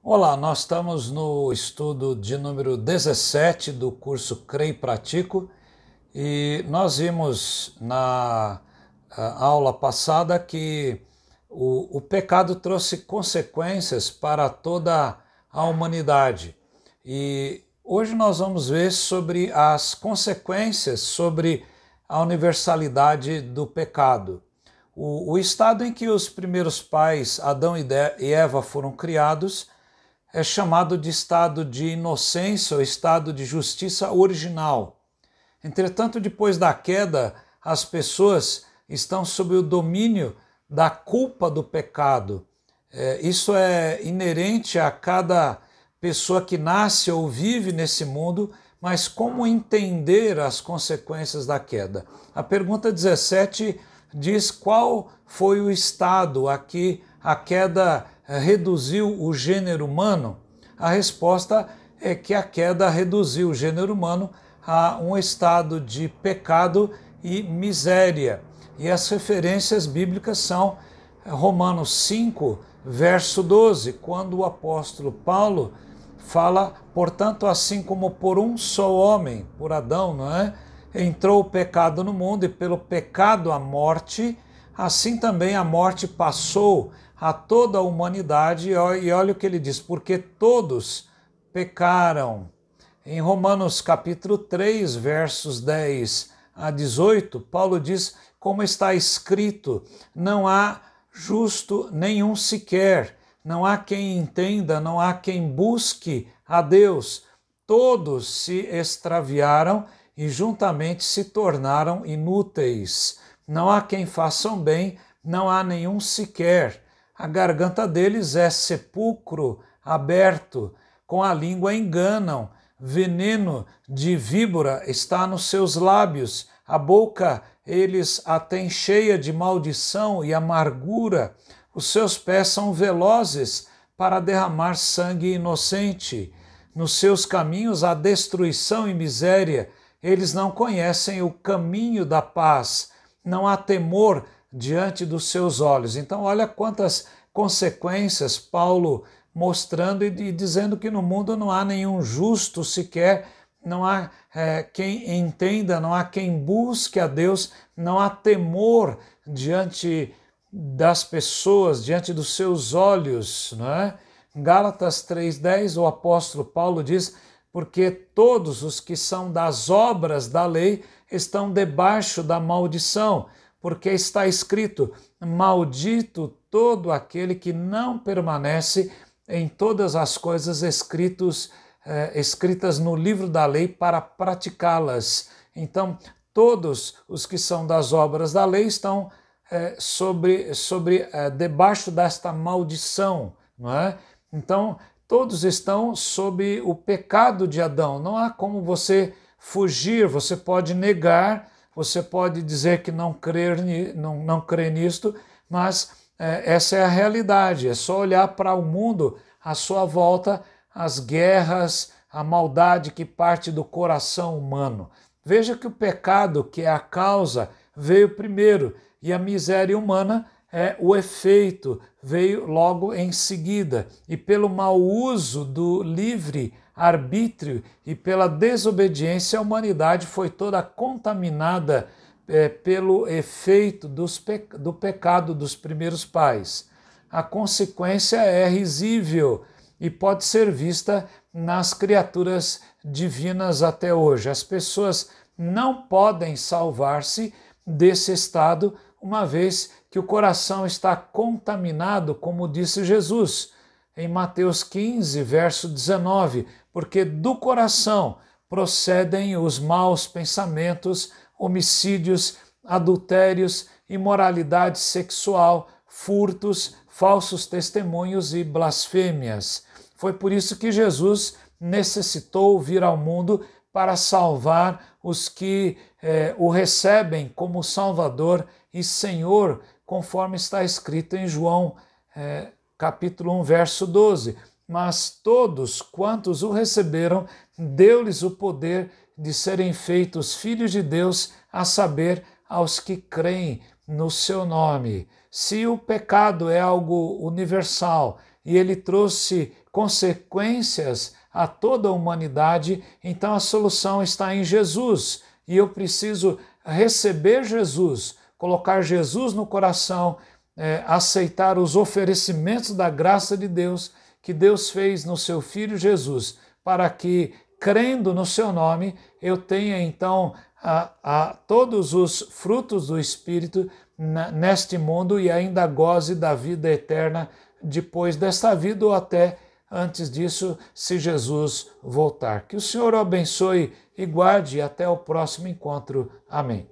Olá, nós estamos no estudo de número 17 do curso Creio e Pratico e nós vimos na aula passada que o pecado trouxe consequências para toda a humanidade e hoje nós vamos ver sobre as consequências sobre a universalidade do pecado. O estado em que os primeiros pais, Adão e Eva, foram criados é chamado de estado de inocência ou estado de justiça original. Entretanto, depois da queda, as pessoas estão sob o domínio da culpa do pecado. Isso é inerente a cada pessoa que nasce ou vive nesse mundo, mas como entender as consequências da queda? A pergunta 17 diz qual foi o estado a que a queda reduziu o gênero humano. A resposta é que a queda reduziu o gênero humano a um estado de pecado e miséria. E as referências bíblicas são Romanos 5, verso 12, quando o apóstolo Paulo fala, portanto, assim como por um só homem, por Adão, não é? Entrou o pecado no mundo e pelo pecado a morte, assim também a morte passou a toda a humanidade, e olha o que ele diz, porque todos pecaram. Em Romanos capítulo 3, versos 10 a 18, Paulo diz, como está escrito, não há justo nenhum sequer, não há quem entenda, não há quem busque a Deus. Todos se extraviaram e juntamente se tornaram inúteis. Não há quem façam bem, não há nenhum sequer. A garganta deles é sepulcro aberto, com a língua enganam, veneno de víbora está nos seus lábios, a boca eles a têm cheia de maldição e amargura, os seus pés são velozes para derramar sangue inocente, nos seus caminhos há destruição e miséria, eles não conhecem o caminho da paz, não há temor diante dos seus olhos. Então, olha quantas consequências Paulo mostrando e dizendo que no mundo não há nenhum justo sequer, não há quem entenda, não há quem busque a Deus, não há temor diante das pessoas, diante dos seus olhos, não é? Em Gálatas 3,10, o apóstolo Paulo diz, porque todos os que são das obras da lei estão debaixo da maldição, porque está escrito, maldito todo aquele que não permanece em todas as coisas escritas no livro da lei para praticá-las. Então, todos os que são das obras da lei estão debaixo desta maldição, não é? Então, todos estão sob o pecado de Adão. Não há como você fugir, você pode negar, você pode dizer que não crê nisto, mas essa é a realidade. É só olhar para o mundo à sua volta, as guerras, a maldade que parte do coração humano. Veja que o pecado, que é a causa, veio primeiro, e a miséria humana é o efeito, veio logo em seguida. E pelo mau uso do livre arbítrio e pela desobediência, a humanidade foi toda contaminada pelo efeito do pecado dos primeiros pais. A consequência é risível e pode ser vista nas criaturas divinas até hoje. As pessoas não podem salvar-se desse estado, uma vez que o coração está contaminado, como disse Jesus em Mateus 15, verso 19, porque do coração procedem os maus pensamentos, homicídios, adultérios, imoralidade sexual, furtos, falsos testemunhos e blasfêmias. Foi por isso que Jesus necessitou vir ao mundo para salvar os que o recebem como Salvador e Senhor, conforme está escrito em João capítulo 1, verso 12. Mas todos quantos o receberam, deu-lhes o poder de serem feitos filhos de Deus, a saber, aos que creem no seu nome. Se o pecado é algo universal e ele trouxe consequências a toda a humanidade, então a solução está em Jesus. E eu preciso receber Jesus, colocar Jesus no coração, aceitar os oferecimentos da graça de Deus que Deus fez no seu Filho Jesus, para que, crendo no seu nome, eu tenha então todos os frutos do Espírito neste mundo e ainda goze da vida eterna depois desta vida ou até antes disso, se Jesus voltar. Que o Senhor o abençoe e guarde até o próximo encontro. Amém.